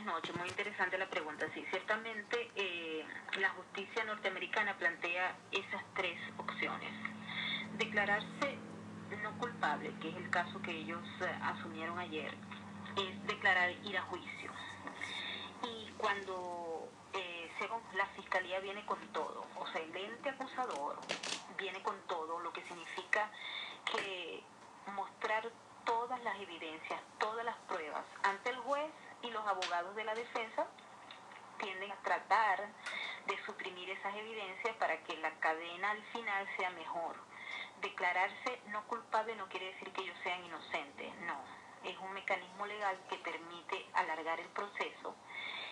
buenas noches. Muy interesante la pregunta. Sí, ciertamente la justicia norteamericana plantea esas tres opciones. Declararse no culpable, que es el caso que ellos asumieron ayer, es declarar ir a juicio. Y cuando la fiscalía viene con todo, o sea, el ente acusador viene con todo, lo que significa que mostrar todas las evidencias, todas las pruebas ante el juez, y los abogados de la defensa tienden a tratar de suprimir esas evidencias para que la cadena al final sea mejor. Declararse no culpable no quiere decir que ellos sean inocentes, no. Es un mecanismo legal que permite alargar el proceso,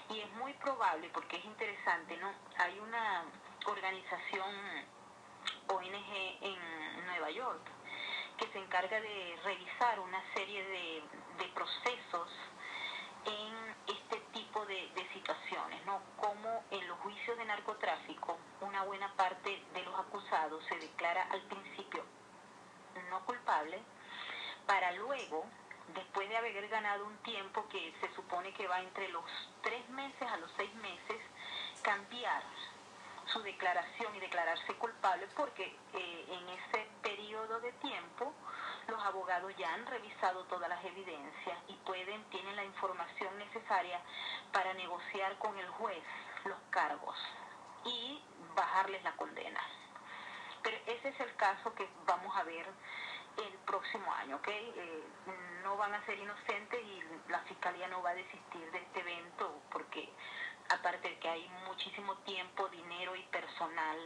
y es muy probable, porque es interesante, ¿no? Hay una organización ONG en Nueva York que se encarga de revisar una serie de procesos en este tipo de situaciones, ¿no? Como en los juicios de narcotráfico, una buena parte de los acusados se declara al principio no culpable, para luego, después de haber ganado un tiempo que se supone que va entre los 3 meses a los 6 meses, cambiar su declaración y declararse culpable, porque en ese periodo de tiempo los abogados ya han revisado todas las evidencias y tienen la información necesaria para negociar con el juez los cargos y bajarles la condena. Pero ese es el caso que vamos a ver el próximo año, ¿ok? No van a ser inocentes y la fiscalía no va a desistir de este evento, porque aparte de que hay muchísimo tiempo, dinero y personal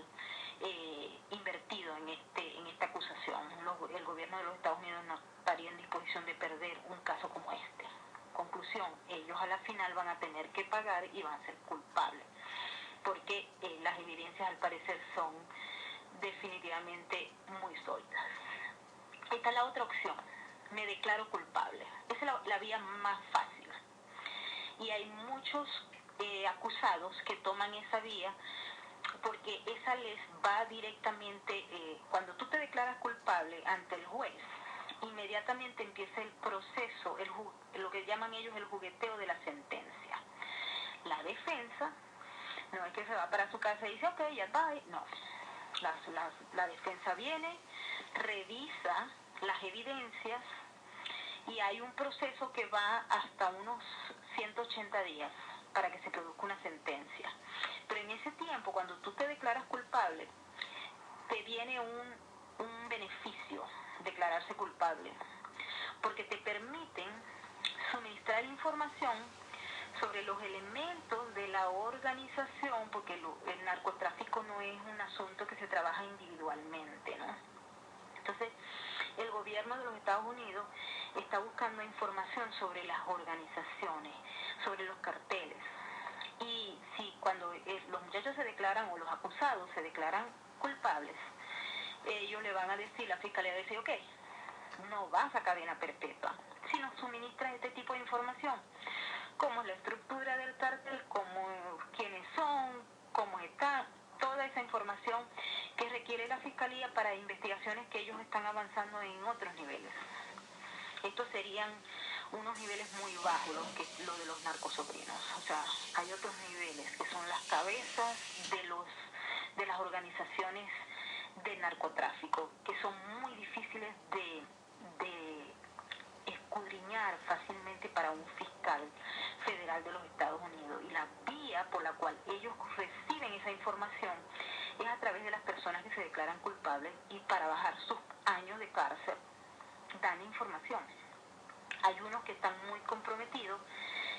invertido en esta acusación, el gobierno de los Estados Unidos no estaría en disposición de perder un caso como este. Conclusión, ellos a la final van a tener que pagar y van a ser culpables, porque las evidencias al parecer son definitivamente muy sólidas. Esta es la otra opción: me declaro culpable. Esa es la vía más fácil, y hay muchos acusados que toman esa vía porque esa les va directamente. Cuando tú te declaras culpable ante el juez, inmediatamente empieza el proceso, lo que llaman ellos el jugueteo de la sentencia. La defensa no es que se va para su casa y dice ok, ya bye, no. La defensa viene, revisa las evidencias, y hay un proceso que va hasta unos 180 días para que se produzca una sentencia. Pero en ese tiempo, cuando tú te declaras culpable, te viene un beneficio declararse culpable, porque te permiten suministrar información sobre los elementos de la organización, porque el narcotráfico no es un asunto que se trabaja individualmente, ¿no? Entonces, el gobierno de los Estados Unidos está buscando información sobre las organizaciones, sobre los carteles. Y si cuando los muchachos se declaran, o los acusados se declaran culpables, ellos le van a decir, la fiscalía va a decir, ok, no vas a cadena perpetua si nos suministras este tipo de información, cómo es la estructura del cartel, quiénes son, cómo está, toda esa información que requiere la fiscalía para investigaciones que ellos están avanzando en otros niveles. Estos serían unos niveles muy bajos, lo de los narcosobrinos. O sea, hay otros niveles que son las cabezas de las organizaciones de narcotráfico, que son muy difíciles de escudriñar fácilmente para un fiscal federal de los Estados Unidos. Y la vía por la cual ellos reciben esa información es a través de las personas que se declaran culpables, y para bajar sus años de cárcel dan información. Hay unos que están muy comprometidos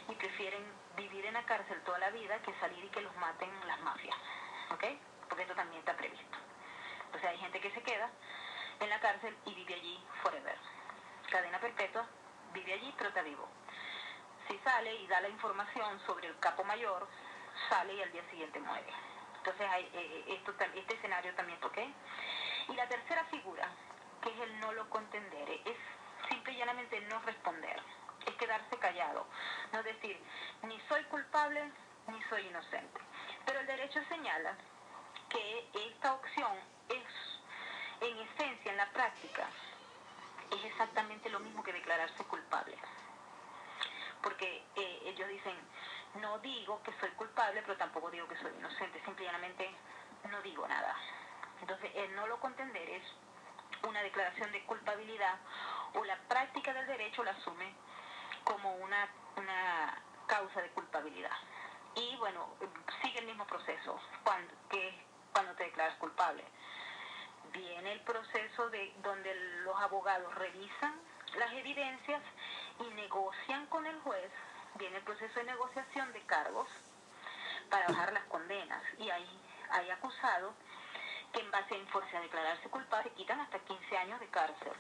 y prefieren vivir en la cárcel toda la vida que salir y que los maten las mafias, ¿ok? Porque esto también está previsto. O sea, hay gente que se queda en la cárcel y vive allí forever. Cadena perpetua, vive allí pero está vivo. Si sale y da la información sobre el capo mayor, sale y al día siguiente muere. Entonces este escenario también, ¿ok? Y la tercera figura, que es el no lo contendere, es simple y llanamente no responder, es quedarse callado, no decir ni soy culpable ni soy inocente. Pero el derecho señala que esta opción es, en esencia, en la práctica, es exactamente lo mismo que declararse culpable. Porque ellos dicen, digo que soy culpable, pero tampoco digo que soy inocente, simplemente no digo nada. Entonces, el no lo contender es una declaración de culpabilidad, o la práctica del derecho la asume como una causa de culpabilidad. Y bueno, sigue el mismo proceso cuando te declaras culpable. Viene el proceso donde los abogados revisan las evidencias y negocian con el juez. Viene el proceso de negociación de cargos para bajar las condenas. Y ahí hay acusados que en base a declararse culpable quitan hasta 15 años de cárcel.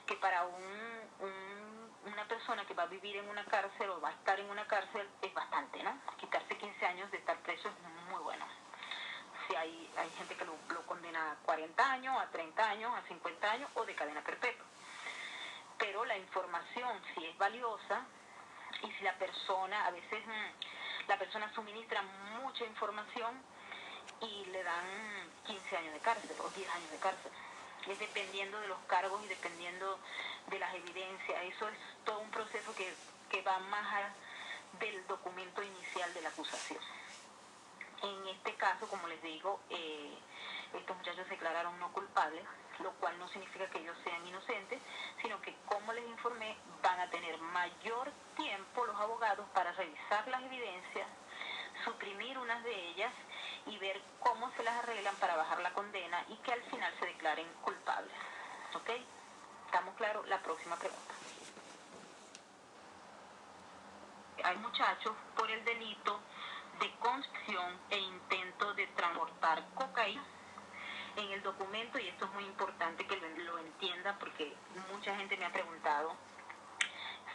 Que para una persona que va a vivir en una cárcel o va a estar en una cárcel es bastante, ¿no? Quitarse 15 años de estar preso es muy bueno. Si hay gente que lo condena a 40 años, a 30 años, a 50 años o de cadena perpetua. Pero la información, si es valiosa, y si la persona, a veces la persona suministra mucha información y le dan 15 años de cárcel o 10 años de cárcel. Es dependiendo de los cargos y dependiendo de las evidencias. Eso es todo un proceso que va más allá del documento inicial de la acusación. En este caso, como les digo, estos muchachos se declararon no culpables, lo cual no significa que ellos sean inocentes, sino que, como les informé, van a tener mayor tiempo los abogados para revisar las evidencias, suprimir unas de ellas y ver cómo se las arreglan para bajar la condena y que al final se declaren culpables. ¿Ok? ¿Estamos claros? La próxima pregunta. Hay muchachos por el delito de conspiración e intento de transportar cocaína. En el documento, y esto es muy importante que lo entienda porque mucha gente me ha preguntado,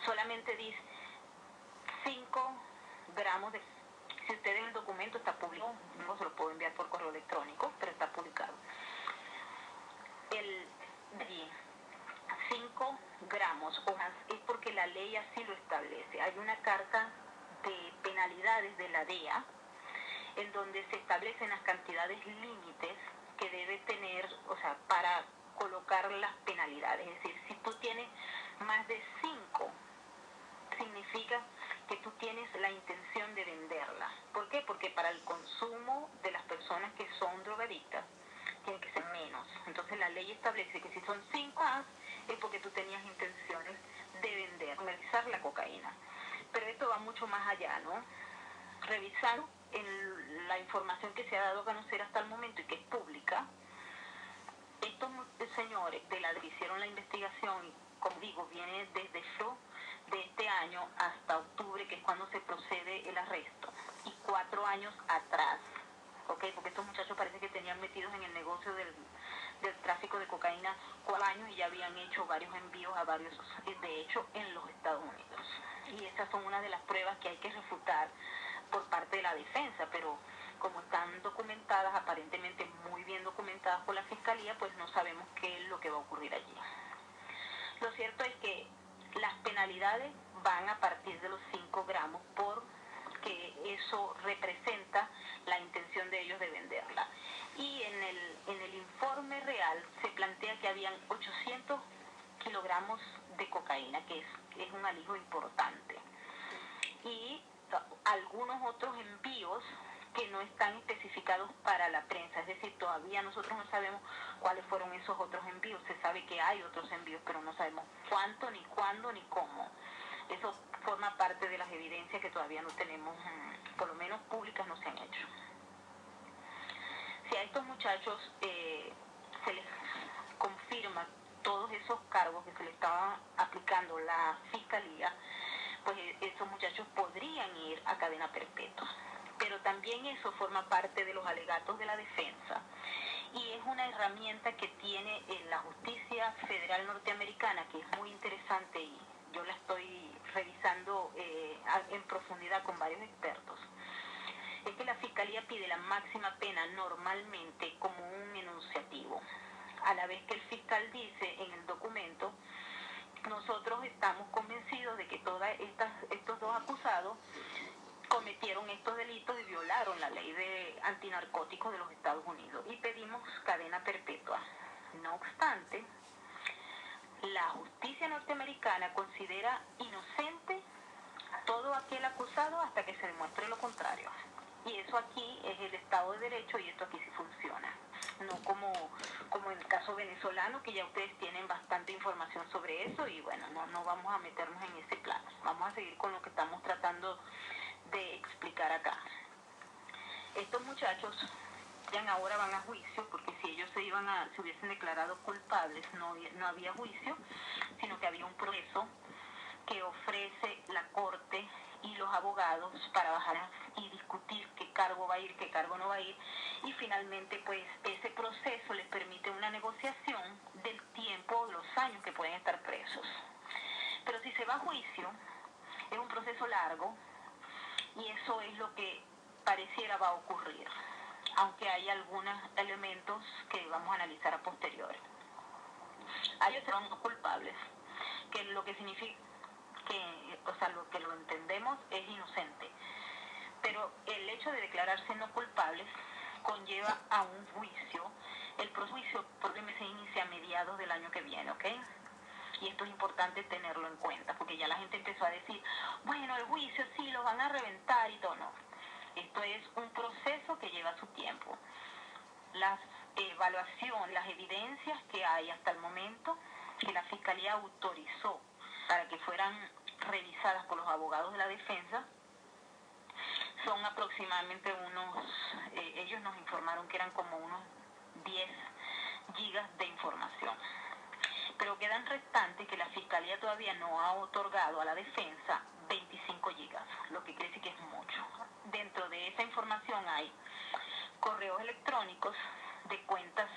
solamente dice 5 gramos de... Si ustedes en el documento está publicado, no se lo puedo enviar por correo electrónico, pero está publicado. El 5 gramos o más es porque la ley así lo establece. Hay una carta de penalidades de la DEA en donde se establecen las cantidades límites que debe tener, o sea, para colocar las penalidades. Es decir, si tú tienes más de 5, significa que tú tienes la intención de venderla. ¿Por qué? Porque para el consumo de las personas que son drogadictas tiene que ser menos. Entonces la ley establece que si son 5 más es porque tú tenías intenciones de vender, comercializar la cocaína. Pero esto va mucho más allá, ¿no? Revisando la información que se ha dado a conocer hasta el momento y que es pública, estos señores de la que hicieron la investigación, y como digo, viene desde de este año hasta octubre, que es cuando se procede el arresto, y 4 años atrás, ¿ok? Porque estos muchachos parece que tenían metidos en el negocio del tráfico de cocaína 4 años y ya habían hecho varios envíos a varios, de hecho, en los Estados Unidos. Y esas son una de las pruebas que hay que refutar por parte de la defensa, pero como están documentadas, aparentemente muy bien documentadas por la fiscalía, pues no sabemos qué es lo que va a ocurrir allí. Lo cierto es que las penalidades van a partir de los 5 gramos porque eso representa la intención de ellos de venderla. Y en el informe real se plantea que habían 800 kilogramos de cocaína, que es un alijo importante. Y algunos otros envíos que no están especificados para la prensa, es decir, todavía nosotros no sabemos cuáles fueron esos otros envíos. Se sabe que hay otros envíos, pero no sabemos cuánto, ni cuándo, ni cómo. Eso forma parte de las evidencias que todavía no tenemos, por lo menos públicas, no se han hecho. Si a estos muchachos se les confirma todos esos cargos que se les estaba aplicando la fiscalía, pues esos muchachos podrían ir a cadena perpetua. Pero también eso forma parte de los alegatos de la defensa y es una herramienta que tiene la justicia federal norteamericana, que es muy interesante y yo la estoy revisando en profundidad con varios expertos. Es que la fiscalía pide la máxima pena normalmente como un enunciativo, a la vez que el fiscal dice en el documento: nosotros estamos convencidos de que estos 2 acusados cometieron estos delitos y violaron la ley de antinarcóticos de los Estados Unidos y pedimos cadena perpetua. No obstante, la justicia norteamericana considera inocente a todo aquel acusado hasta que se demuestre eso aquí es el Estado de Derecho y esto aquí sí funciona. No como en el caso venezolano, que ya ustedes tienen bastante información sobre eso y bueno, no vamos a meternos en ese plano. Vamos a seguir con lo que estamos tratando de explicar acá. Estos muchachos ahora van a juicio, porque si ellos se hubiesen declarado culpables, no había juicio, sino que había un proceso que ofrece la corte y los abogados para bajar y discutir qué cargo va a ir, qué cargo no va a ir, y finalmente pues ese proceso les permite una negociación del tiempo, los años que pueden estar presos. Pero si se va a juicio, es un proceso largo y eso es lo que pareciera va a ocurrir, aunque hay algunos elementos que vamos a analizar a posteriori. Hay otros no culpables, que lo que significa lo que lo entendemos es inocente, pero el hecho de declararse no culpables conlleva a un juicio. El juicio probablemente se inicia a mediados del año que viene, ¿ok? Y esto es importante tenerlo en cuenta, porque ya la gente empezó a decir, bueno, el juicio sí, lo van a reventar y todo. No, esto es un proceso que lleva su tiempo. Las evaluaciones, las evidencias que hay hasta el momento, que la Fiscalía autorizó para que fueran revisadas por los abogados de la defensa, son aproximadamente ellos nos informaron que eran como unos 10 gigas de información. Pero quedan restantes que la Fiscalía todavía no ha otorgado a la defensa 25 gigas, lo que quiere decir que es mucho. Dentro de esa información hay correos electrónicos de cuentas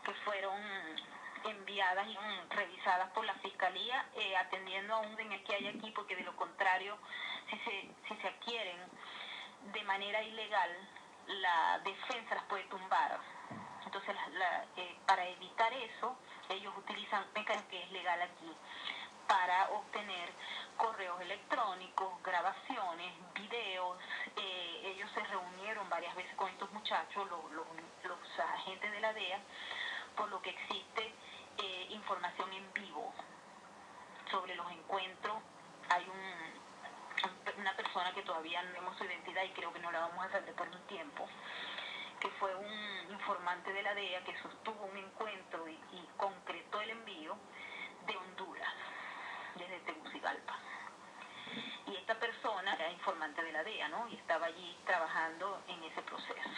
que fueron enviadas y revisadas por la Fiscalía, atendiendo a un orden que hay aquí, porque de lo contrario, si se adquieren de manera ilegal, la defensa las puede tumbar. Entonces, para evitar eso, ellos utilizan un mecanismo que es legal aquí para obtener correos electrónicos, grabaciones, videos. Ellos se reunieron varias veces con estos muchachos, los agentes de la DEA, por lo que existe información en vivo sobre los encuentros. Hay una persona que todavía no vemos su identidad y creo que no la vamos a saber por un tiempo, que fue un informante de la DEA que sostuvo un encuentro y concretó el envío de Honduras, desde Tegucigalpa. Y esta persona era informante de la DEA, ¿no? Y estaba allí trabajando en ese proceso.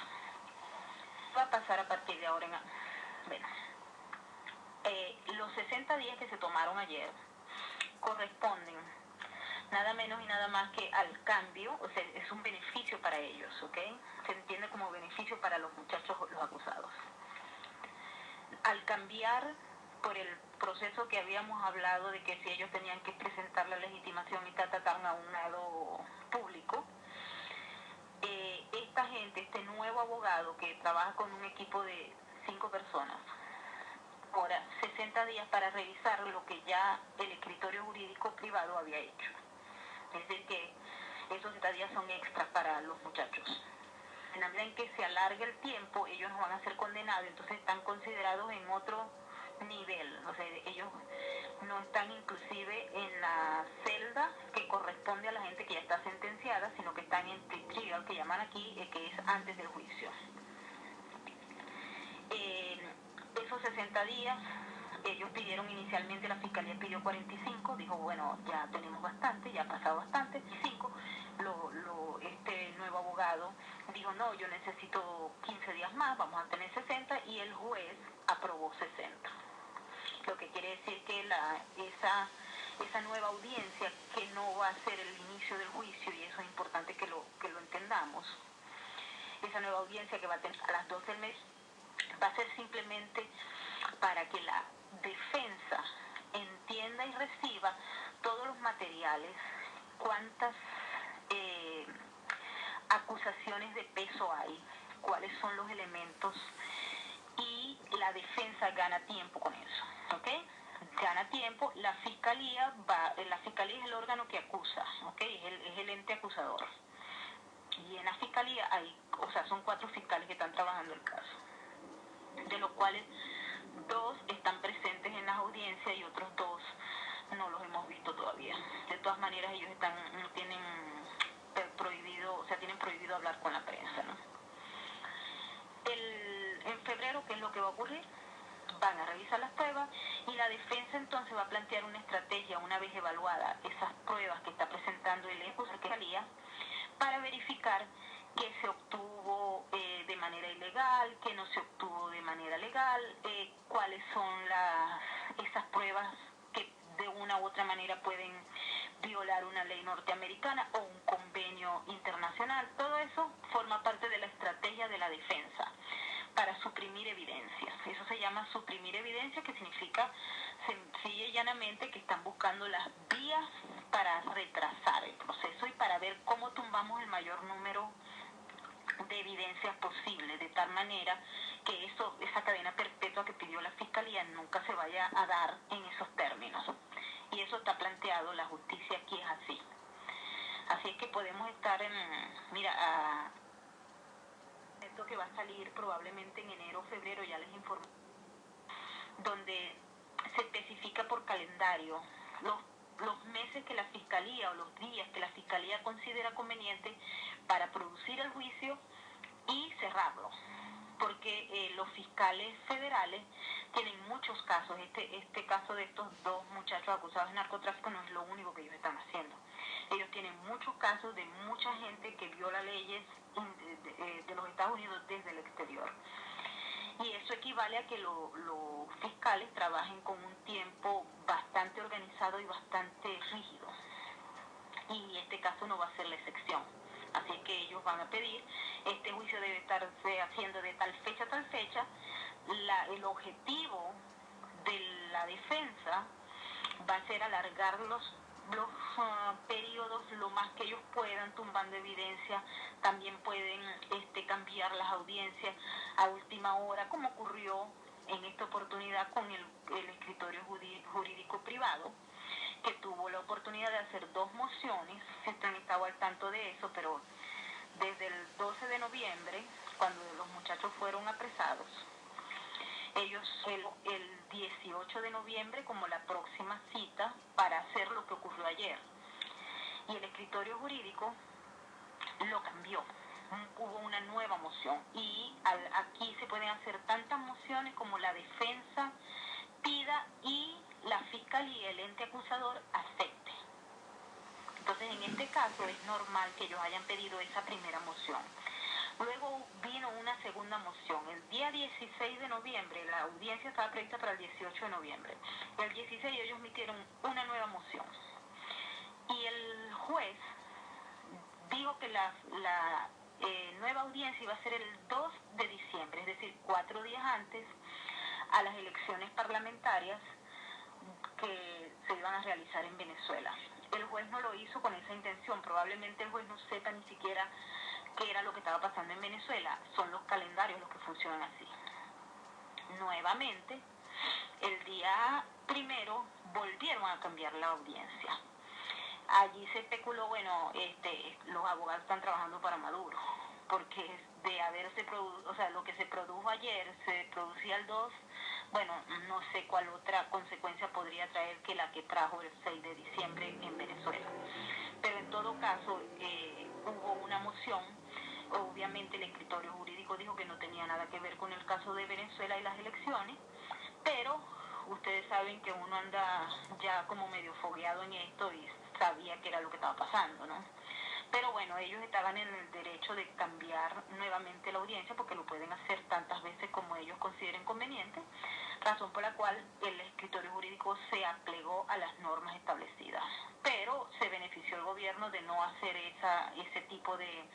Va a pasar a partir de ahora bueno, los 60 días que se tomaron ayer corresponden nada menos y nada más que al cambio, o sea, es un beneficio para ellos, ¿ok? Se entiende como beneficio para los muchachos, los acusados. Al cambiar por el proceso que habíamos hablado de que si ellos tenían que presentar la legitimación y trataron a un lado público, esta gente, este nuevo abogado que trabaja con un equipo de 5 personas, ahora 60 días para revisar lo que ya el escritorio jurídico privado había hecho. Es decir, que esos 60 días son extras para los muchachos. En la medida en que se alargue el tiempo, ellos no van a ser condenados, entonces están considerados en otro nivel. O sea, ellos no están inclusive en la celda que corresponde a la gente que ya está sentenciada, sino que están en pre-trial, que llaman aquí, que es antes del juicio. Esos 60 días, ellos pidieron inicialmente, la Fiscalía pidió 45, dijo, bueno, ya tenemos bastante, ya ha pasado bastante, 5, este nuevo abogado dijo, no, yo necesito 15 días más, vamos a tener 60, y el juez aprobó 60. Lo que quiere decir que esa nueva audiencia, que no va a ser el inicio del juicio, y eso es importante que lo entendamos, esa nueva audiencia que va a tener a las 12 del mes, va a ser simplemente para que la defensa entienda y reciba todos los materiales, cuántas acusaciones de peso hay, cuáles son los elementos, y la defensa gana tiempo con eso, ¿ok? Gana tiempo, la fiscalía es el órgano que acusa, ¿ok? Es el ente acusador. Y en la fiscalía son 4 fiscales que están trabajando el caso, de los cuales 2 están presentes en las audiencias y otros 2 no los hemos visto todavía. De todas maneras, ellos tienen prohibido podido hablar con la prensa, ¿no? En febrero, ¿qué es lo que va a ocurrir? Van a revisar las pruebas y la defensa entonces va a plantear una estrategia una vez evaluada esas pruebas que está presentando el fiscalía para verificar que se obtuvo de manera ilegal, que no se obtuvo de manera legal, cuáles son esas pruebas que de una u otra manera pueden violar una ley norteamericana o un convenio internacional. Todo eso forma parte de la estrategia de la defensa para suprimir evidencias. Eso se llama suprimir evidencia, que significa sencilla y llanamente que están buscando las vías para retrasar el proceso y para ver cómo tumbamos el mayor número de evidencias posible, de tal manera que esa cadena perpetua que pidió la Fiscalía nunca se vaya a dar en esos términos. Y eso está planteado, la justicia aquí es así. Así es que podemos estar esto que va a salir probablemente en enero o febrero, ya les informo, donde se especifica por calendario los meses que la Fiscalía o los días que la Fiscalía considera conveniente para producir el juicio y cerrarlo, porque los fiscales federales tienen muchos casos. Este caso de estos dos muchachos acusados de narcotráfico no es lo único que ellos están haciendo. Ellos tienen muchos casos de mucha gente que viola leyes de los Estados Unidos desde el exterior. Y eso equivale a que los fiscales trabajen con un tiempo bastante organizado y bastante rígido. Y este caso no va a ser la excepción. Así es que ellos van a pedir, este juicio debe estarse haciendo de tal fecha a tal fecha. El objetivo de la defensa va a ser alargar los periodos lo más que ellos puedan, tumbando evidencia. También pueden cambiar las audiencias a última hora, como ocurrió en esta oportunidad con el escritorio jurídico privado, que tuvo la oportunidad de hacer 2 mociones. Han estado al tanto de eso, pero desde el 12 de noviembre, cuando los muchachos fueron apresados, ellos el 18 de noviembre como la próxima cita para hacer lo que ocurrió ayer. Y el escritorio jurídico lo cambió. Hubo una nueva moción y aquí se pueden hacer tantas mociones como la defensa pida y la fiscalía, el ente acusador, acepte. Entonces, en este caso es normal que ellos hayan pedido esa primera moción. Luego vino una segunda moción. El día 16 de noviembre, la audiencia estaba prevista para el 18 de noviembre. El 16 ellos emitieron una nueva moción. Y el juez dijo que la nueva audiencia iba a ser el 2 de diciembre, es decir, 4 días antes a las elecciones parlamentarias que se iban a realizar en Venezuela. El juez no lo hizo con esa intención. Probablemente el juez no sepa ni siquiera qué era lo que estaba pasando en Venezuela. Son los calendarios los que funcionan así. Nuevamente, el día primero volvieron a cambiar la audiencia. Allí se especuló, los abogados están trabajando para Maduro, porque de haberse producido, lo que se produjo ayer, se producía el 2, no sé cuál otra consecuencia podría traer que la que trajo el 6 de diciembre en Venezuela. Pero en todo caso, hubo una moción. Obviamente el escritorio jurídico dijo que no tenía nada que ver con el caso de Venezuela y las elecciones, pero ustedes saben que uno anda ya como medio fogueado en esto y sabía que era lo que estaba pasando, ¿no? Pero bueno, ellos estaban en el derecho de cambiar nuevamente la audiencia porque lo pueden hacer tantas veces como ellos consideren conveniente, razón por la cual el escritorio jurídico se aplegó a las normas establecidas. Pero se benefició el gobierno de no hacer ese tipo de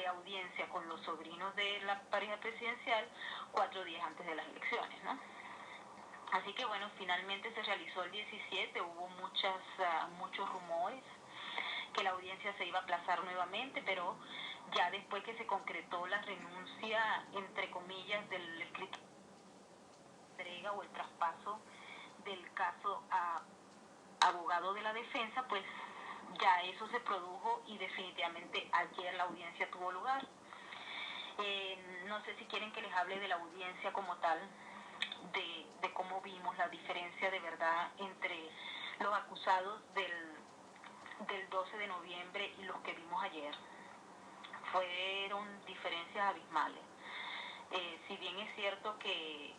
audiencia con los sobrinos de la pareja presidencial 4 días antes de las elecciones, ¿no? Así que bueno, finalmente se realizó el 17, hubo muchos rumores que la audiencia se iba a aplazar nuevamente, pero ya después que se concretó la renuncia, entre comillas, del escritor, entrega o el traspaso del caso a abogado de la defensa, pues ya eso se produjo y definitivamente ayer la audiencia tuvo lugar. No sé si quieren que les hable de la audiencia como tal, de cómo vimos la diferencia de verdad entre los acusados del 12 de noviembre y los que vimos ayer. fueron diferencias abismales. Si bien es cierto que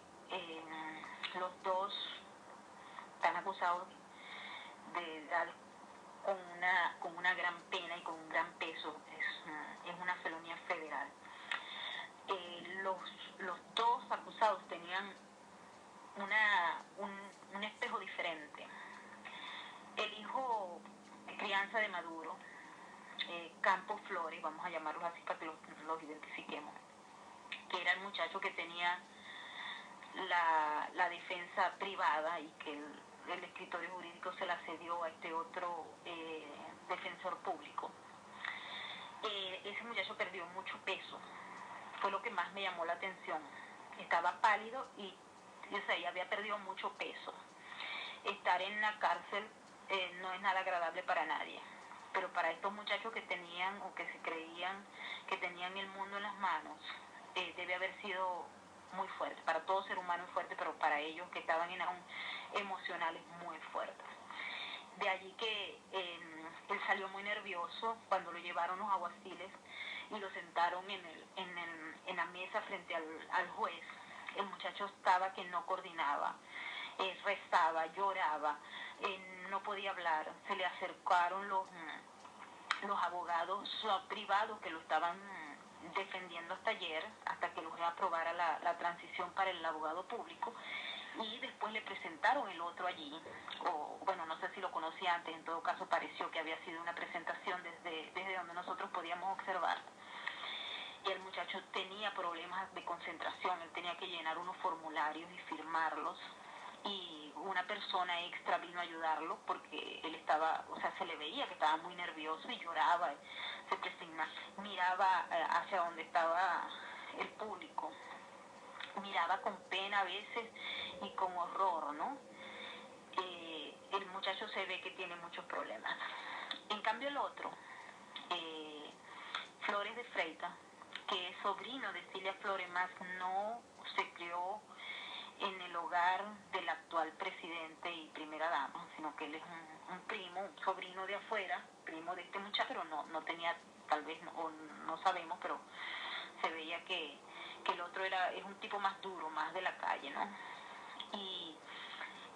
los dos están acusados de dar con una gran pena y con un gran peso, es una felonía federal. Los dos acusados tenían un espejo diferente. El hijo de crianza de Maduro, Campos Flores, vamos a llamarlos así para que los identifiquemos, que era el muchacho que tenía la defensa privada y que el escritorio jurídico se la cedió a este otro defensor público. Ese muchacho perdió mucho peso, fue lo que más me llamó la atención. Estaba pálido y había perdido mucho peso. Estar en la cárcel no es nada agradable para nadie, pero para estos muchachos que tenían o que se creían que tenían el mundo en las manos, debe haber sido muy fuerte. Para todo ser humano es fuerte, pero para ellos que estaban en emocionales muy fuertes. De allí que él salió muy nervioso cuando lo llevaron los alguaciles y lo sentaron en la mesa frente al juez. El muchacho estaba que no coordinaba, rezaba, lloraba, no podía hablar. Se le acercaron los abogados privados que lo estaban defendiendo hasta ayer, hasta que el juez aprobara la transición para el abogado público, y después le presentaron el otro allí, o bueno, no sé si lo conocía antes, en todo caso pareció que había sido una presentación desde donde nosotros podíamos observar. Y el muchacho tenía problemas de concentración, él tenía que llenar unos formularios y firmarlos, y una persona extra vino a ayudarlo porque él estaba, se le veía que estaba muy nervioso y lloraba, se presignaba, miraba hacia donde estaba el público, miraba con pena a veces y con horror, ¿no? El muchacho se ve que tiene muchos problemas. En cambio el otro, Flores de Freitas, que es sobrino de Cilia Flores, más no se crió en el hogar del actual presidente y primera dama, sino que él es un primo, un sobrino de afuera, primo de este muchacho, pero no tenía, tal vez, o no sabemos, pero se veía que el otro es un tipo más duro, más de la calle, ¿no? Y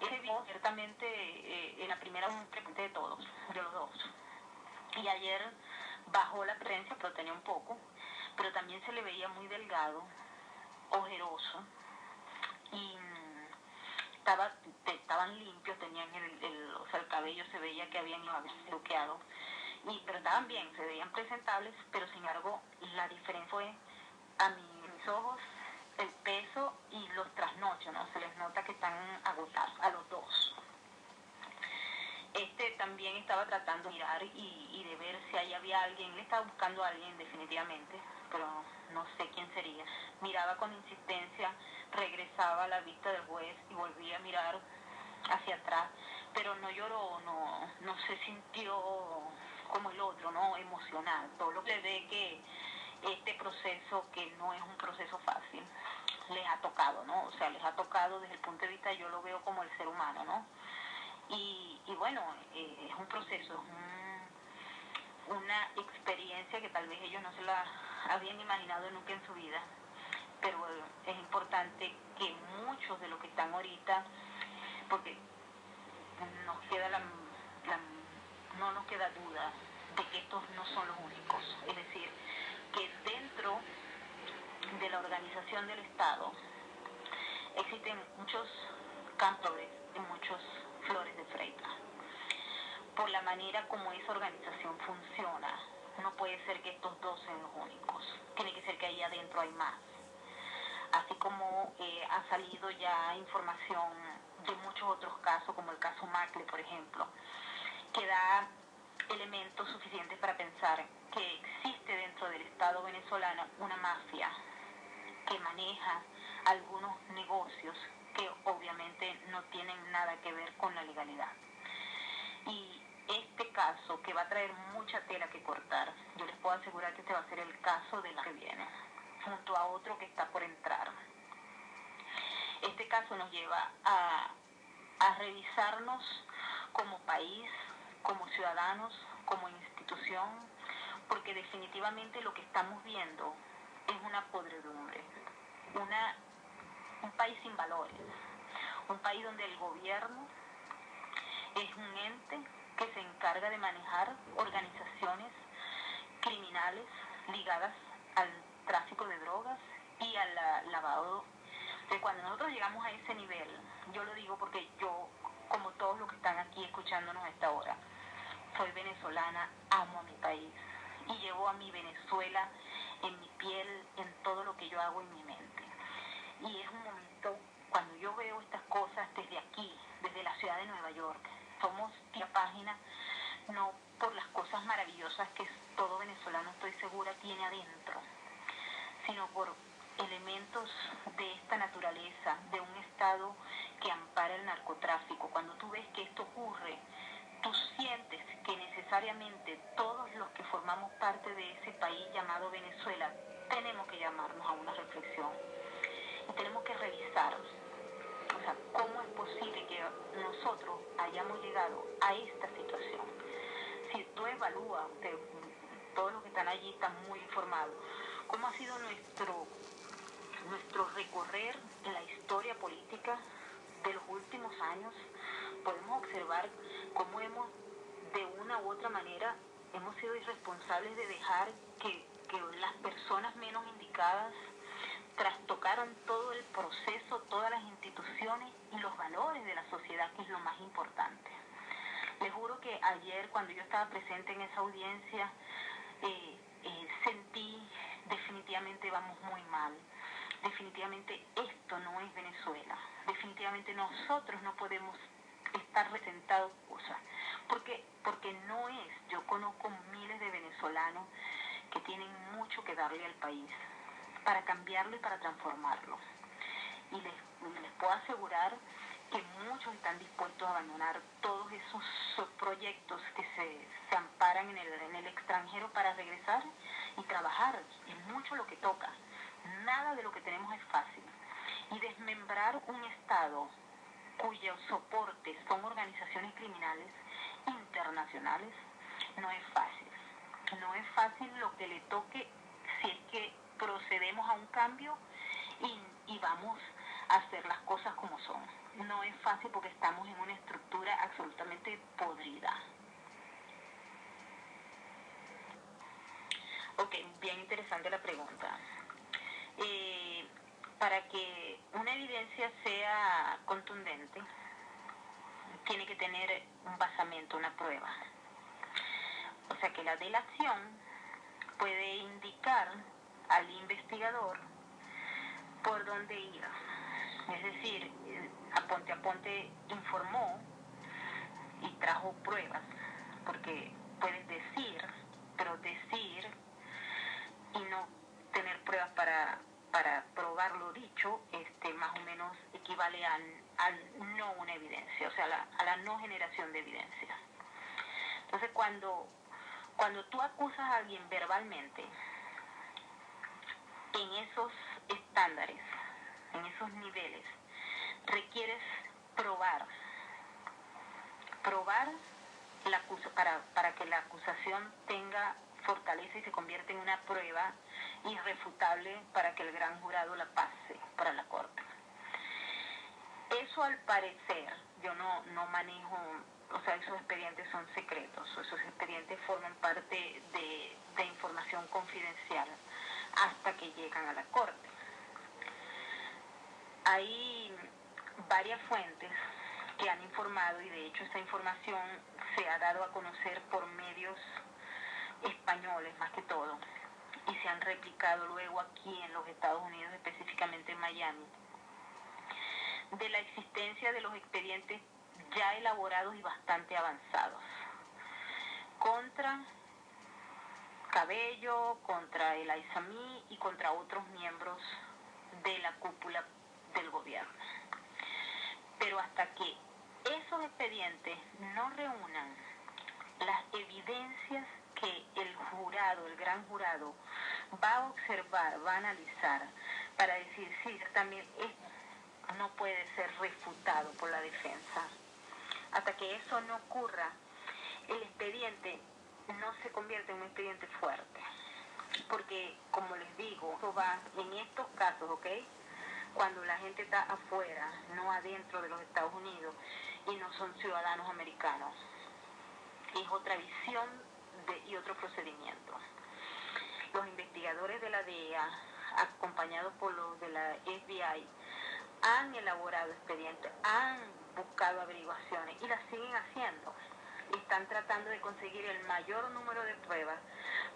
ese vio ciertamente en la primera un presidente de todos, de los dos. Y ayer bajó la prensa, pero tenía un poco, pero también se le veía muy delgado, ojeroso, y estaban limpios, tenían el cabello se veía que habían bloqueado, pero estaban bien, se veían presentables, pero sin embargo la diferencia fue a mis ojos el peso y los trasnochos, ¿no? Se les nota que están agotados a los dos. También estaba tratando de mirar y de ver si ahí había alguien. Él estaba buscando a alguien definitivamente, pero no sé quién sería. Miraba con insistencia, regresaba a la vista del juez y volvía a mirar hacia atrás, pero no lloró, no se sintió como el otro, ¿no? Emocional. Todo lo que ve que este proceso, que no es un proceso fácil, les ha tocado, ¿no? O sea, les ha tocado desde el punto de vista, yo lo veo como el ser humano, ¿no? Y bueno, es un proceso, es una experiencia que tal vez ellos no se la habían imaginado nunca en su vida, pero es importante que muchos de los que están ahorita, porque nos queda no nos queda duda de que estos no son los únicos, es decir, que dentro de la organización del Estado existen muchos Cántores y muchos Flores de Freitas. Por la manera como esa organización funciona, no puede ser que estos dos sean los únicos. Tiene que ser que ahí adentro hay más. Así como ha salido ya información de muchos otros casos, como el caso Macle, por ejemplo, que da elementos suficientes para pensar que existe dentro del Estado venezolano una mafia que maneja algunos negocios que obviamente no tienen nada que ver con la legalidad. Y este caso, que va a traer mucha tela que cortar, yo les puedo asegurar que este va a ser el caso de la que viene, junto a otro que está por entrar. Este caso nos lleva a revisarnos como país, como ciudadanos, como institución, porque definitivamente lo que estamos viendo es una podredumbre, un país sin valores, un país donde el gobierno es un ente que se encarga de manejar organizaciones criminales ligadas al tráfico de drogas y al lavado. Entonces, cuando nosotros llegamos a ese nivel, yo lo digo porque yo, como todos los que están aquí escuchándonos a esta hora, soy venezolana, amo a mi país y llevo a mi Venezuela en mi piel, en todo lo que yo hago en mi mente. Y es un momento, cuando yo veo estas cosas desde aquí, desde la ciudad de Nueva York, somos tía página, no por las cosas maravillosas que todo venezolano, estoy segura, tiene adentro, sino por elementos de esta naturaleza, de un Estado que ampara el narcotráfico. Cuando tú ves que esto ocurre, tú sientes que necesariamente todos los que formamos parte de ese país llamado Venezuela tenemos que llamarnos a una reflexión y tenemos que revisar, o sea, cómo es posible que nosotros hayamos llegado a esta situación. Si tú evalúas, todos los que están allí están muy informados, cómo ha sido nuestro recorrer en la historia política de los últimos años, podemos observar cómo hemos, de una u otra manera, hemos sido irresponsables de dejar que las personas menos indicadas trastocaran todo el proceso, todas las instituciones y los valores de la sociedad, que es lo más importante. Les juro que ayer, cuando yo estaba presente en esa audiencia, sentí definitivamente vamos muy mal. Definitivamente esto no es Venezuela. Definitivamente nosotros no podemos estar resentados cosas. Porque no es. Yo conozco miles de venezolanos que tienen mucho que darle al país para cambiarlo y para transformarlo. Y les puedo asegurar que muchos están dispuestos a abandonar todos esos proyectos que se amparan en el extranjero para regresar y trabajar. Es mucho lo que toca. Nada de lo que tenemos es fácil. Y desmembrar un Estado cuyo soporte son organizaciones criminales internacionales no es fácil. No es fácil lo que le toque si es que procedemos a un cambio y vamos a hacer las cosas como son. No es fácil porque estamos en una estructura absolutamente podrida. Ok, bien interesante la pregunta. Para que una evidencia sea contundente, tiene que tener un basamento, una prueba. O sea que la delación puede indicar al investigador por dónde ir. Es decir, Aponte Aponte informó y trajo pruebas, porque puedes decir, pero decir y no tener pruebas para probar lo dicho, más o menos equivale al no una evidencia, o sea, a la no generación de evidencia. Entonces, cuando tú acusas a alguien verbalmente, en esos estándares, en esos niveles, requieres probar para que la acusación tenga fortaleza y se convierta en una prueba irrefutable para que el gran jurado la pase para la corte. Eso, al parecer, yo no manejo, o sea, esos expedientes son secretos, esos expedientes forman parte de información confidencial hasta que llegan a la corte. Hay varias fuentes que han informado, y de hecho esta información se ha dado a conocer por medios españoles más que todo, y se han replicado luego aquí en los Estados Unidos, específicamente en Miami, de la existencia de los expedientes ya elaborados y bastante avanzados contra Cabello, contra el Aizami y contra otros miembros de la cúpula del gobierno. Pero hasta que esos expedientes no reúnan las evidencias que el jurado, el gran jurado, va a observar, va a analizar, para decir, sí, también no puede ser refutado por la defensa. Hasta que eso no ocurra, el expediente no se convierte en un expediente fuerte. Porque, como les digo, eso va en estos casos, ¿ok? Cuando la gente está afuera, no adentro de los Estados Unidos, y no son ciudadanos americanos. Es otra visión y otro procedimiento. Los investigadores de la DEA, acompañados por los de la FBI, han elaborado expedientes, han buscado averiguaciones y las siguen haciendo. Están tratando de conseguir el mayor número de pruebas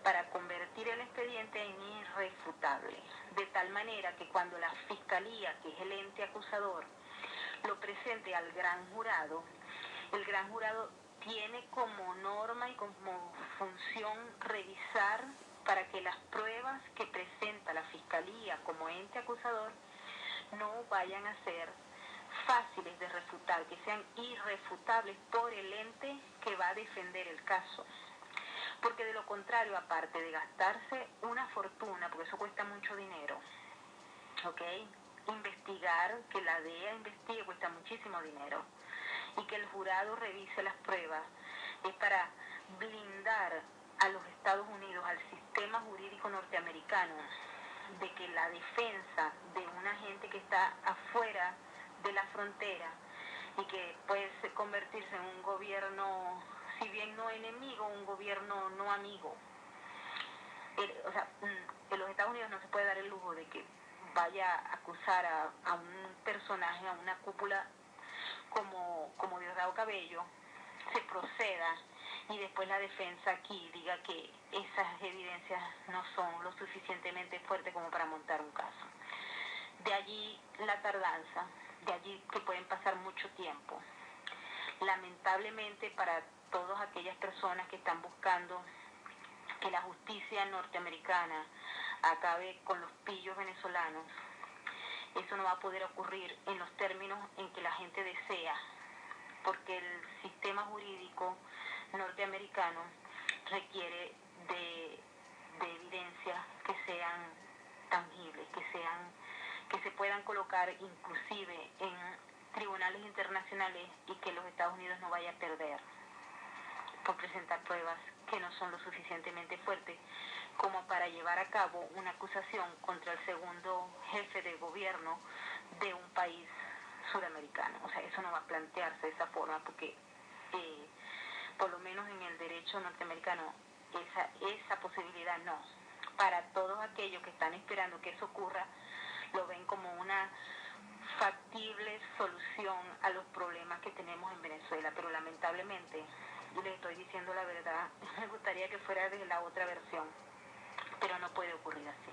para convertir el expediente en irrefutable, de tal manera que cuando la fiscalía, que es el ente acusador, lo presente al gran jurado, el gran jurado tiene como norma y como función revisar para que las pruebas que presenta la fiscalía como ente acusador no vayan a ser fáciles de refutar, que sean irrefutables por el ente que va a defender el caso. Porque de lo contrario, aparte de gastarse una fortuna, porque eso cuesta mucho dinero, ¿ok? Investigar, que la DEA investigue, cuesta muchísimo dinero. Y que el jurado revise las pruebas es para blindar a los Estados Unidos, al sistema jurídico norteamericano, de que la defensa de una gente que está afuera de la frontera y que puede convertirse en un gobierno, si bien no enemigo, un gobierno no amigo. O sea, en los Estados Unidos no se puede dar el lujo de que vaya a acusar a un personaje, a una cúpula como Diosdado Cabello, se proceda y después la defensa aquí diga que esas evidencias no son lo suficientemente fuertes como para montar un caso. De allí la tardanza, de allí que pueden pasar mucho tiempo. Lamentablemente para todas aquellas personas que están buscando que la justicia norteamericana acabe con los pillos venezolanos, eso no va a poder ocurrir en los términos en que la gente desea, porque el sistema jurídico norteamericano requiere de evidencias que sean tangibles, que se puedan colocar inclusive en tribunales internacionales y que los Estados Unidos no vaya a perder por presentar pruebas que no son lo suficientemente fuertes como para llevar a cabo una acusación contra el segundo jefe de gobierno de un país sudamericano. O sea, eso no va a plantearse de esa forma porque por lo menos en el derecho norteamericano esa posibilidad no. Para todos aquellos que están esperando que eso ocurra, lo ven como una factible solución a los problemas que tenemos en Venezuela, pero lamentablemente, les estoy diciendo la verdad, me gustaría que fuera de la otra versión, pero no puede ocurrir así.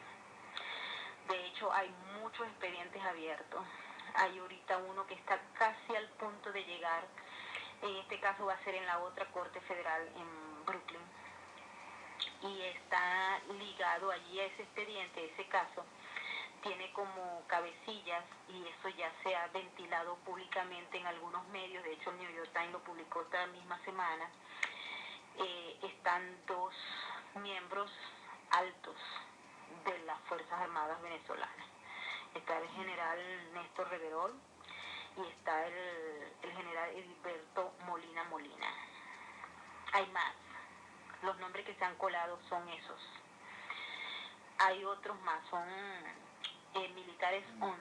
De hecho, hay muchos expedientes abiertos. Hay ahorita uno que está casi al punto de llegar. En este caso va a ser en la otra Corte Federal en Brooklyn. Y está ligado allí a ese expediente, ese caso. Tiene como cabecillas, y eso ya se ha ventilado públicamente en algunos medios, de hecho el New York Times lo publicó esta misma semana, están dos miembros altos de las Fuerzas Armadas venezolanas. Está el general Néstor Reverol y está el general Heriberto Molina Molina. Hay más, los nombres que se han colado son esos. Hay otros más, son militares 11,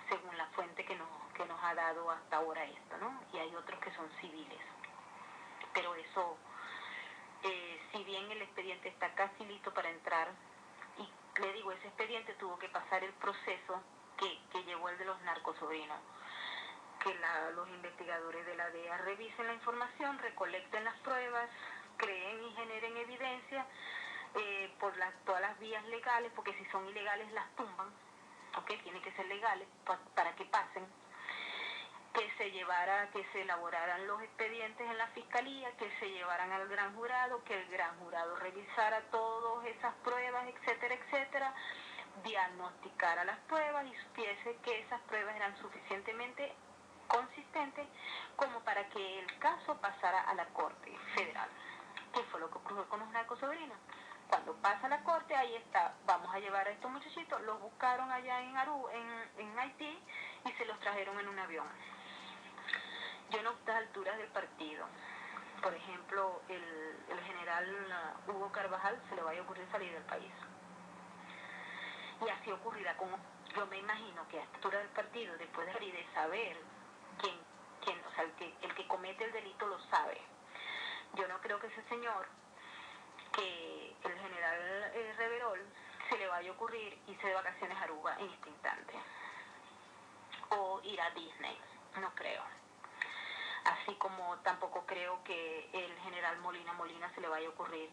según la fuente que nos ha dado hasta ahora esto, ¿no? Y hay otros que son civiles. Pero eso, si bien el expediente está casi listo para entrar, y le digo, ese expediente tuvo que pasar el proceso que llevó el de los narcosobrinos, que los investigadores de la DEA revisen la información, recolecten las pruebas, creen y generen evidencia por todas las vías legales, porque si son ilegales las tumban, ¿okay? Tienen que ser legales para que pasen, que se elaboraran los expedientes en la fiscalía, que se llevaran al gran jurado, que el gran jurado revisara todas esas pruebas, etcétera, etcétera, diagnosticara las pruebas y supiese que esas pruebas eran suficientemente consistentes como para que el caso pasara a la Corte Federal. ¿Qué fue lo que ocurrió con los narcosobrinos? Cuando pasa a la corte, ahí está, vamos a llevar a estos muchachitos, los buscaron allá en Haití y se los trajeron en un avión. Yo no a estas alturas del partido por ejemplo, el general Hugo Carvajal se le vaya a ocurrir salir del país. Y así ocurrirá con... Yo me imagino que a esta altura del partido, después de saber quién, o sea, el que comete el delito lo sabe. Yo no creo que ese señor, que el general Reverol, se le vaya a ocurrir irse de vacaciones a Aruba en este instante. O ir a Disney, no creo. Así como tampoco creo que el general Molina se le vaya a ocurrir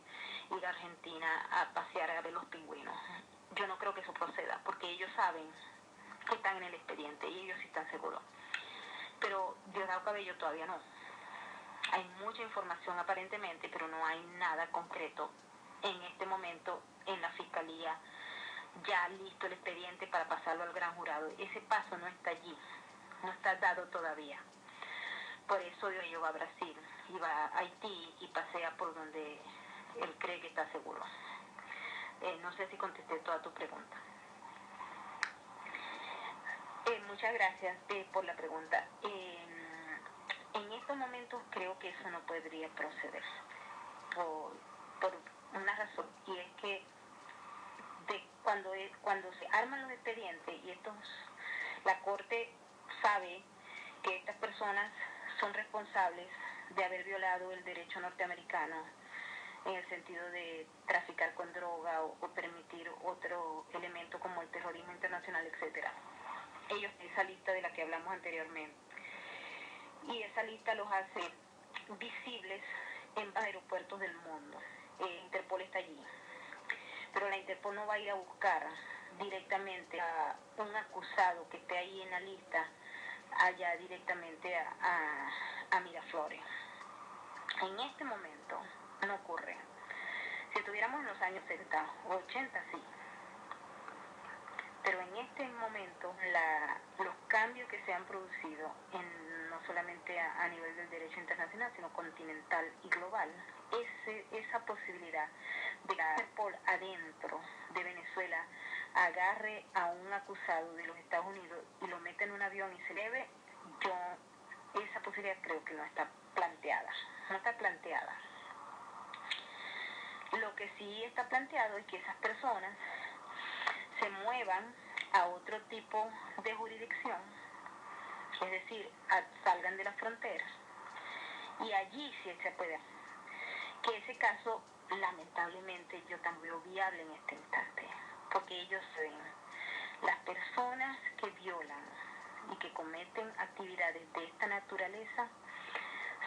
ir a Argentina a pasear a ver los pingüinos. Yo no creo que eso proceda, porque ellos saben que están en el expediente y ellos sí están seguros. Pero Diosdado Cabello todavía no. Hay mucha información aparentemente, pero no hay nada concreto en este momento en la fiscalía, ya listo el expediente para pasarlo al gran jurado. Ese paso no está allí, no está dado todavía. Por eso yo va a Brasil y va a Haití y pasea por donde él cree que está seguro. No sé si contesté toda tu pregunta. Muchas gracias por la pregunta. En estos momentos creo que eso no podría proceder por una razón, y es que cuando se arman los expedientes y la Corte sabe que estas personas son responsables de haber violado el derecho norteamericano en el sentido de traficar con droga o permitir otro elemento como el terrorismo internacional, etcétera. Ellos, esa lista de la que hablamos anteriormente, y esa lista los hace visibles en aeropuertos del mundo. Interpol está allí, pero la Interpol no va a ir a buscar directamente a un acusado que esté ahí en la lista allá directamente a Miraflores. En este momento no ocurre. Si estuviéramos en los años 70 o 80, sí. Pero en este momento los cambios que se han producido no solamente a nivel del derecho internacional, sino continental y global, esa posibilidad de que la Interpol adentro de Venezuela agarre a un acusado de los Estados Unidos y lo meta en un avión y se eleve, esa posibilidad creo que no está planteada. No está planteada. Lo que sí está planteado es que esas personas se muevan a otro tipo de jurisdicción, es decir, salgan de la frontera, y allí sí se puede hacer. Que ese caso, lamentablemente, yo también veo viable en este instante, porque ellos ven las personas que violan y que cometen actividades de esta naturaleza,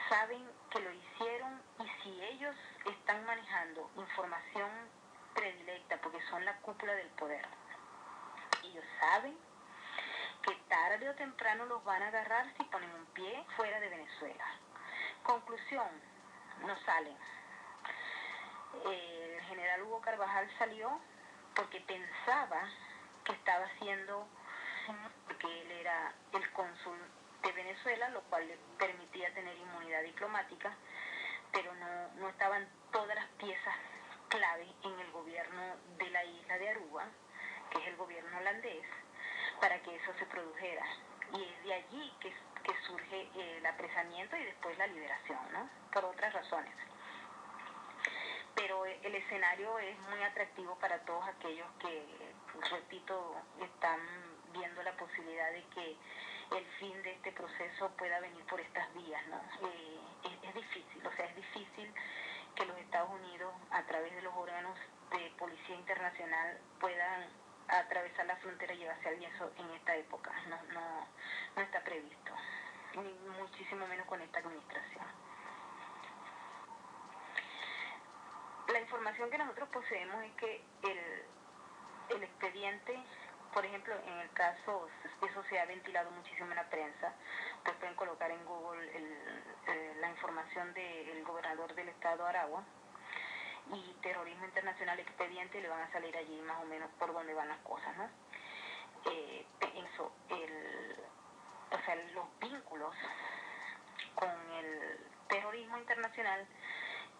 saben que lo hicieron, y si ellos están manejando información predilecta, porque son la cúpula del poder, ellos saben que tarde o temprano los van a agarrar si ponen un pie fuera de Venezuela. Conclusión, no salen. El general Hugo Carvajal salió porque pensaba que estaba haciendo, porque él era el cónsul de Venezuela, lo cual le permitía tener inmunidad diplomática, pero no estaban todas las piezas clave en el gobierno de la isla de Aruba, que es el gobierno holandés, para que eso se produjera. Y es de allí que surge el apresamiento y después la liberación, ¿no? Por otras razones. Pero el escenario es muy atractivo para todos aquellos que, repito, están viendo la posibilidad de que el fin de este proceso pueda venir por estas vías, ¿no? Es difícil, o sea, es difícil que los Estados Unidos, a través de los órganos de policía internacional, puedan atravesar la frontera y llevarse al yeso en esta época. No está previsto, ni muchísimo menos con esta administración. La información que nosotros poseemos es que el expediente, por ejemplo, en el caso, eso se ha ventilado muchísimo en la prensa, ustedes pueden colocar en Google la información del gobernador del estado Aragua y terrorismo internacional expediente, y le van a salir allí más o menos por dónde van las cosas, ¿no? O sea, los vínculos con el terrorismo internacional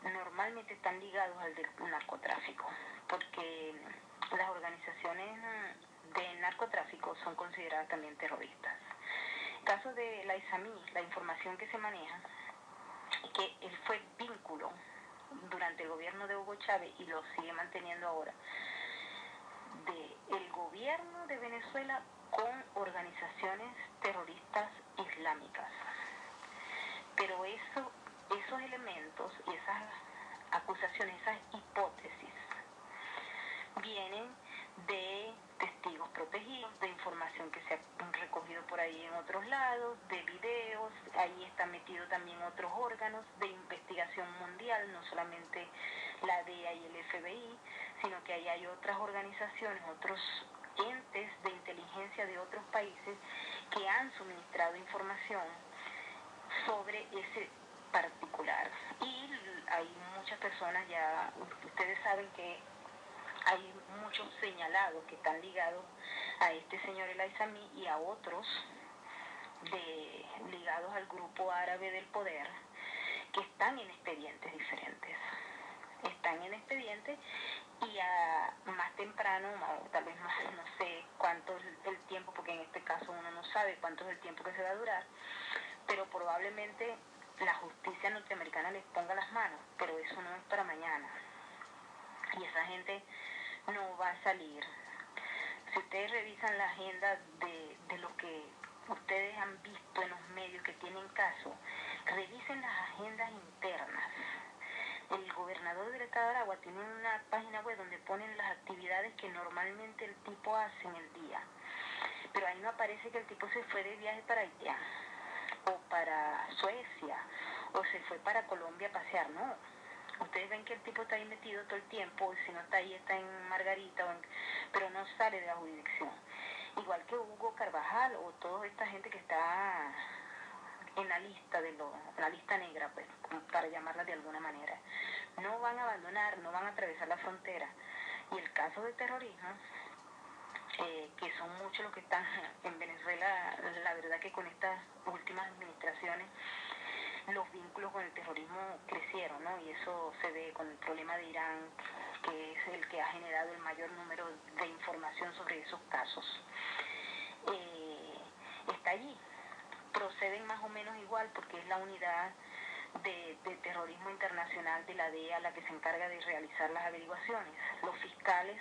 normalmente están ligados al del narcotráfico, porque las organizaciones de narcotráfico son consideradas también terroristas. En el caso de la ISAMI, la información que se maneja que él fue vínculo durante el gobierno de Hugo Chávez y lo sigue manteniendo ahora, del gobierno de Venezuela con organizaciones terroristas islámicas. Pero esos elementos y esas acusaciones, esas hipótesis, vienen de testigos protegidos, de información que se ha recogido por ahí en otros lados, de videos, ahí están metidos también otros órganos de investigación mundial, no solamente la DEA y el FBI, sino que ahí hay otras organizaciones, otros entes de inteligencia de otros países que han suministrado información sobre ese particular. Y hay muchas personas, ya ustedes saben que hay muchos señalados que están ligados a este señor El Aizami y a otros ligados al grupo árabe del poder, que están en expedientes diferentes. Están en expedientes y más temprano, tal vez más, no sé cuánto es el tiempo, porque en este caso uno no sabe cuánto es el tiempo que se va a durar, pero probablemente la justicia norteamericana les ponga las manos, pero eso no es para mañana. Y esa gente no va a salir. Si ustedes revisan la agenda de lo que ustedes han visto en los medios que tienen caso, revisen las agendas internas. El gobernador del estado de Aragua tiene una página web donde ponen las actividades que normalmente el tipo hace en el día. Pero ahí no aparece que el tipo se fue de viaje para Haití o para Suecia o se fue para Colombia a pasear, no. Ustedes ven que el tipo está ahí metido todo el tiempo, si no está ahí está en Margarita, pero no sale de la jurisdicción. Igual que Hugo Carvajal o toda esta gente que está en la lista la lista negra, pues, para llamarla de alguna manera. No van a abandonar, no van a atravesar la frontera. Y el caso de terrorismo, que son muchos los que están en Venezuela, la verdad que con estas últimas administraciones los vínculos con el terrorismo crecieron, ¿no? Y eso se ve con el problema de Irán, que es el que ha generado el mayor número de información sobre esos casos. Está allí. Proceden más o menos igual porque es la unidad de terrorismo internacional de la DEA la que se encarga de realizar las averiguaciones. Los fiscales,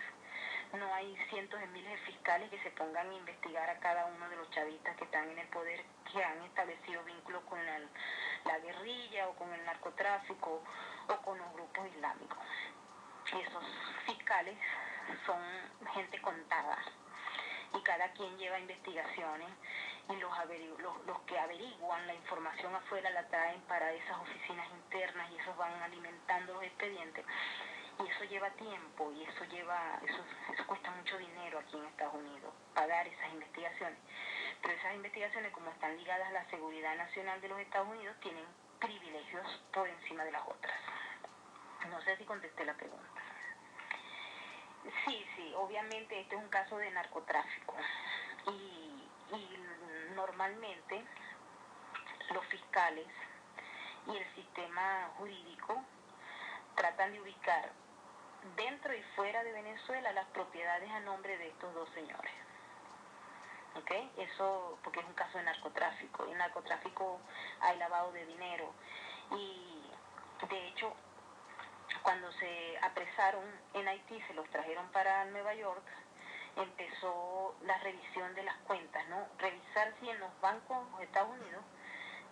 no hay cientos de miles de fiscales que se pongan a investigar a cada uno de los chavistas que están en el poder, que han establecido vínculos con la guerrilla o con el narcotráfico o con los grupos islámicos. Y esos fiscales son gente contada y cada quien lleva investigaciones y los que averiguan la información afuera la traen para esas oficinas internas y esos van alimentando los expedientes. Y eso lleva tiempo y eso cuesta mucho dinero aquí en Estados Unidos, pagar esas investigaciones. Pero esas investigaciones, como están ligadas a la seguridad nacional de los Estados Unidos, tienen privilegios por encima de las otras. No sé si contesté la pregunta. Sí, obviamente este es un caso de narcotráfico y normalmente los fiscales y el sistema jurídico tratan de ubicar dentro y fuera de Venezuela las propiedades a nombre de estos dos señores. ¿Ok? Eso porque es un caso de narcotráfico. En narcotráfico hay lavado de dinero y de hecho cuando se apresaron en Haití, se los trajeron para Nueva York, empezó la revisión de las cuentas, ¿no? Revisar si en los bancos de Estados Unidos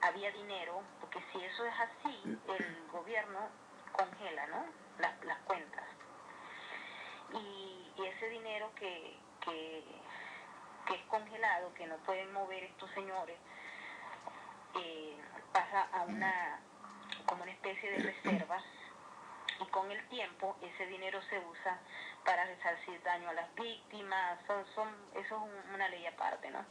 había dinero, porque si eso es así, el gobierno congela, ¿no? Las cuentas. Y ese dinero que es congelado, que no pueden mover estos señores, pasa a como una especie de reserva, y con el tiempo ese dinero se usa para resarcir daño a las víctimas. Eso es una ley aparte, ¿no?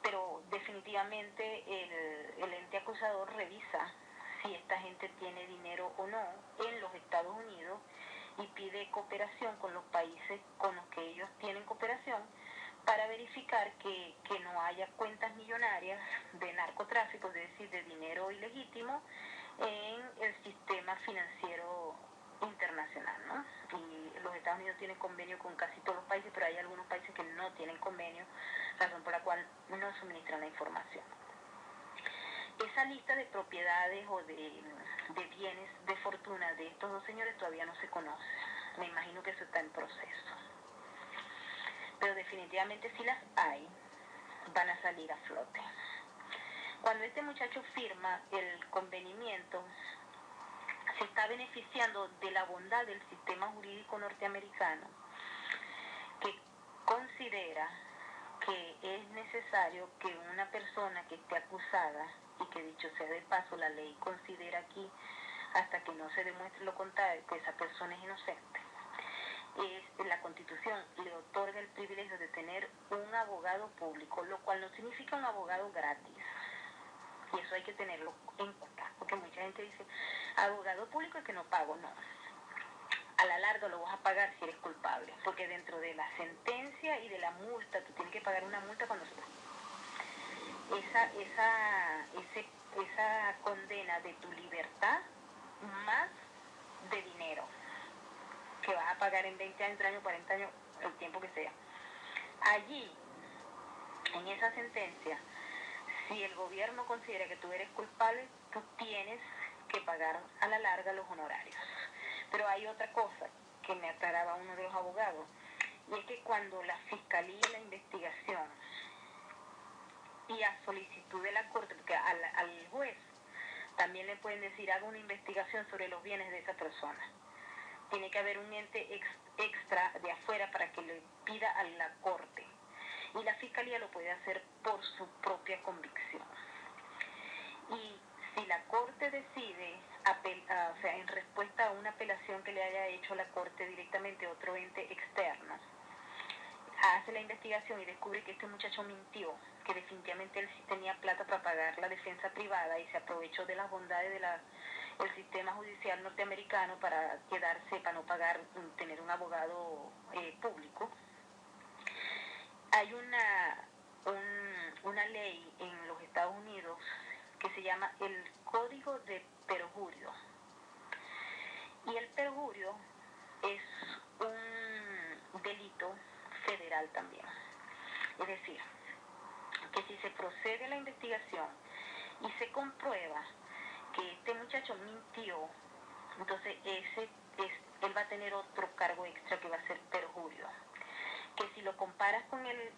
Pero definitivamente el ente acusador revisa si esta gente tiene dinero o no en los Estados Unidos y pide cooperación con los países con los que ellos tienen cooperación para verificar que no haya cuentas millonarias de narcotráfico, es decir, de dinero ilegítimo en el sistema financiero internacional, ¿no? Y los Estados Unidos tienen convenio con casi todos los países, pero hay algunos países que no tienen convenio, razón por la cual no suministran la información. Ese esa lista de propiedades o de bienes de fortuna de estos dos señores todavía no se conoce. Me imagino que eso está en proceso. Pero definitivamente si las hay, van a salir a flote. Cuando este muchacho firma el convenimiento, se está beneficiando de la bondad del sistema jurídico norteamericano, que considera que es necesario que una persona que esté acusada, y que dicho sea de paso, la ley considera aquí, hasta que no se demuestre lo contrario, que esa persona es inocente, la Constitución le otorga el privilegio de tener un abogado público, lo cual no significa un abogado gratis. Y eso hay que tenerlo en cuenta, porque mucha gente dice, abogado público es que no pago. No, a la larga lo vas a pagar si eres culpable, porque dentro de la sentencia y de la multa, tú tienes que pagar una multa cuando esa condena de tu libertad más de dinero que vas a pagar en 20 años, 30 años, 40 años, el tiempo que sea. Allí, en esa sentencia, si el gobierno considera que tú eres culpable, tú tienes que pagar a la larga los honorarios. Pero hay otra cosa que me aclaraba uno de los abogados, y es que cuando la fiscalía y la investigación, y a solicitud de la corte, porque al juez también le pueden decir, haga una investigación sobre los bienes de esa persona. Tiene que haber un ente extra de afuera para que le pida a la corte. Y la fiscalía lo puede hacer por su propia convicción. Y si la corte decide, o sea, en respuesta a una apelación que le haya hecho la corte directamente a otro ente externo, hace la investigación y descubre que este muchacho mintió, que definitivamente él sí tenía plata para pagar la defensa privada y se aprovechó de las bondades del sistema judicial norteamericano para quedarse, para no pagar, tener un abogado público. Hay una ley en los Estados Unidos que se llama el Código de Perjurio. Y el perjurio es un delito federal también. Es decir, que si se procede a la investigación y se comprueba que este muchacho mintió, entonces él va a tener otro cargo extra que va a ser perjurio. Que si lo comparas con el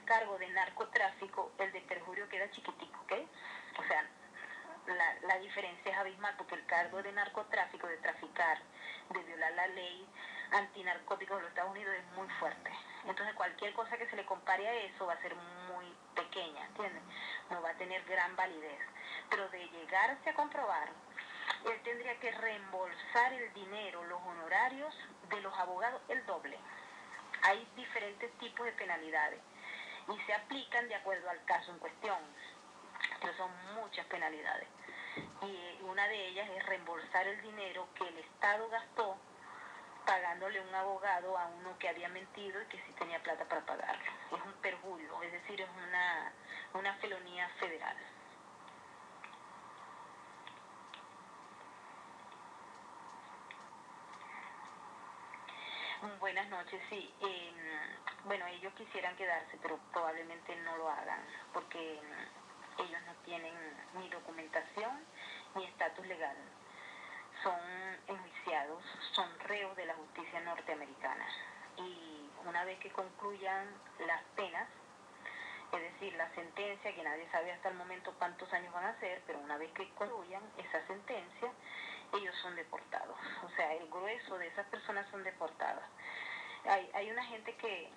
cargo de narcotráfico, el de perjurio queda chiquitico, ¿ok? O sea, la diferencia es abismal, porque el cargo de narcotráfico, de traficar, de violar la ley antinarcóticos de los Estados Unidos es muy fuerte. Entonces cualquier cosa que se le compare a eso va a ser muy pequeña, ¿entiendes? No va a tener gran validez. Pero de llegarse a comprobar, él tendría que reembolsar el dinero, los honorarios de los abogados, el doble. Hay diferentes tipos de penalidades y se aplican de acuerdo al caso en cuestión, pero son muchas penalidades. Y una de ellas es reembolsar el dinero que el Estado gastó pagándole un abogado a uno que había mentido y que sí tenía plata para pagarlo. Es un perjurio, es decir, es una felonía federal. Buenas noches, sí. Bueno, ellos quisieran quedarse, pero probablemente no lo hagan, porque ellos no tienen ni documentación ni estatus legal. Son enjuiciados, son reos de la justicia norteamericana. Y una vez que concluyan las penas, es decir, la sentencia, que nadie sabe hasta el momento cuántos años van a ser, pero una vez que concluyan esa sentencia, ellos son deportados. O sea, el grueso de esas personas son deportadas. Hay una gente que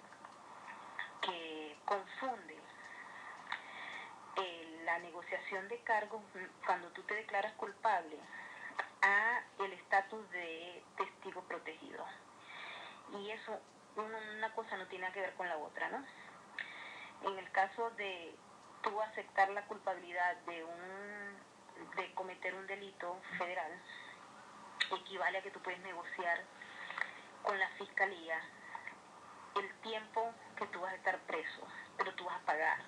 confunde la negociación de cargos cuando tú te declaras culpable a el estatus de testigo protegido. Y eso, una cosa no tiene que ver con la otra, ¿no? En el caso de tú aceptar la culpabilidad de cometer un delito federal, equivale a que tú puedes negociar con la fiscalía el tiempo que tú vas a estar preso, pero tú vas a pagar.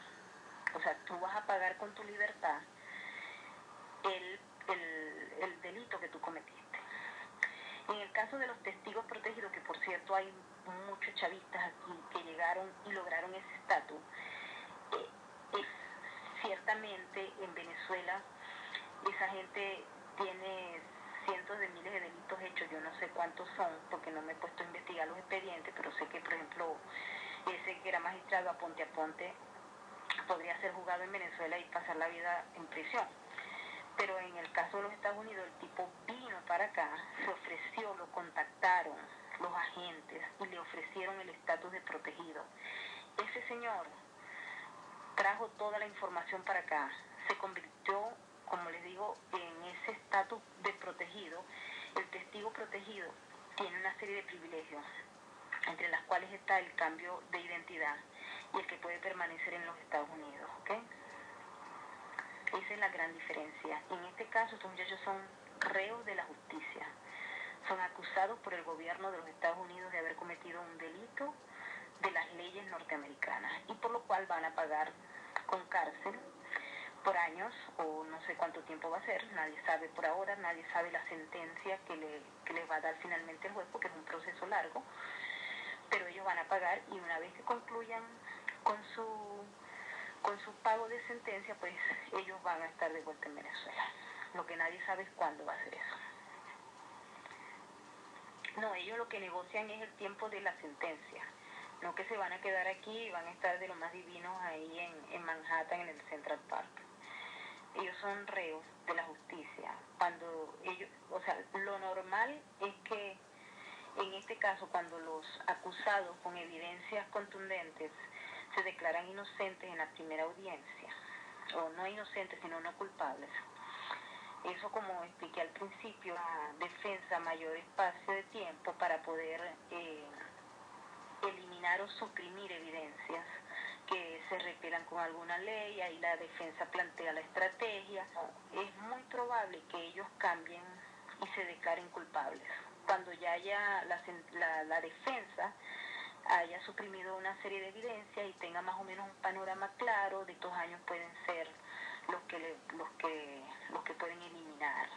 O sea, tú vas a pagar con tu libertad el delito que tú cometiste. En el caso de los testigos protegidos, que por cierto hay muchos chavistas aquí que llegaron y lograron ese estatus, ciertamente en Venezuela esa gente tiene cientos de miles de delitos hechos, yo no sé cuántos son, porque no me he puesto a investigar los expedientes, pero sé que, por ejemplo, ese que era magistrado a Ponte podría ser juzgado en Venezuela y pasar la vida en prisión. Pero en el caso de los Estados Unidos, el tipo vino para acá, se ofreció, lo contactaron los agentes y le ofrecieron el estatus de protegido. Ese señor trajo toda la información para acá, se convirtió, como les digo, en ese estatus de protegido. El testigo protegido tiene una serie de privilegios, entre las cuales está el cambio de identidad y el que puede permanecer en los Estados Unidos, ¿ok? Esa es la gran diferencia. En este caso, estos muchachos son reos de la justicia. Son acusados por el gobierno de los Estados Unidos de haber cometido un delito de las leyes norteamericanas y por lo cual van a pagar con cárcel por años o no sé cuánto tiempo va a ser. Nadie sabe por ahora, nadie sabe la sentencia que les va a dar finalmente el juez, porque es un proceso largo, pero ellos van a pagar y una vez que concluyan con su pago de sentencia, pues ellos van a estar de vuelta en Venezuela. Lo que nadie sabe es cuándo va a ser eso. No, ellos lo que negocian es el tiempo de la sentencia, no que se van a quedar aquí y van a estar de lo más divinos ahí en Manhattan, en el Central Park. Ellos son reos de la justicia. Cuando ellos, o sea, lo normal es que en este caso, cuando los acusados con evidencias contundentes se declaran inocentes en la primera audiencia, o no inocentes, sino no culpables, eso, como expliqué al principio, la defensa mayor espacio de tiempo para poder eliminar o suprimir evidencias que se repelan con alguna ley. Ahí la defensa plantea la estrategia. Es muy probable que ellos cambien y se declaren culpables cuando ya haya la defensa haya suprimido una serie de evidencias y tenga más o menos un panorama claro de estos años pueden ser los que pueden eliminar.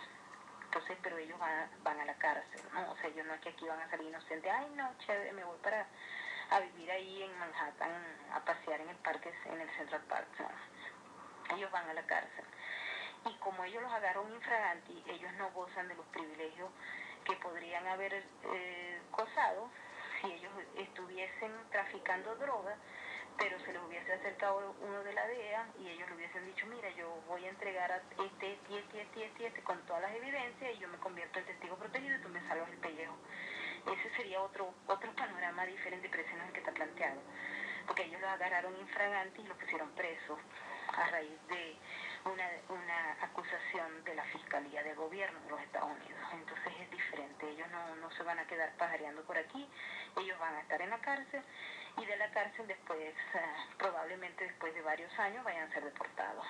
Entonces, pero ellos van a la cárcel, ¿no? O sea, ellos no es que aquí van a salir inocentes. Ay, no, chévere, me voy a vivir ahí en Manhattan, a pasear en el parque, en el Central Park, ¿no? Ellos van a la cárcel. Y como ellos los agarran infraganti, ellos no gozan de los privilegios que podrían haber gozado si ellos estuviesen traficando droga, pero se les hubiese acercado uno de la DEA y ellos le hubiesen dicho, mira, yo voy a entregar a este con todas las evidencias y yo me convierto en testigo protegido y tú me salvas el pellejo. Ese sería otro panorama diferente, pero ese no es el que está planteado, porque ellos los agarraron infraganti y los pusieron presos a raíz de una acusación de la Fiscalía del Gobierno de los Estados Unidos. Entonces es diferente, ellos no se van a quedar pajareando por aquí, ellos van a estar en la cárcel y de la cárcel después, probablemente después de varios años, vayan a ser deportados.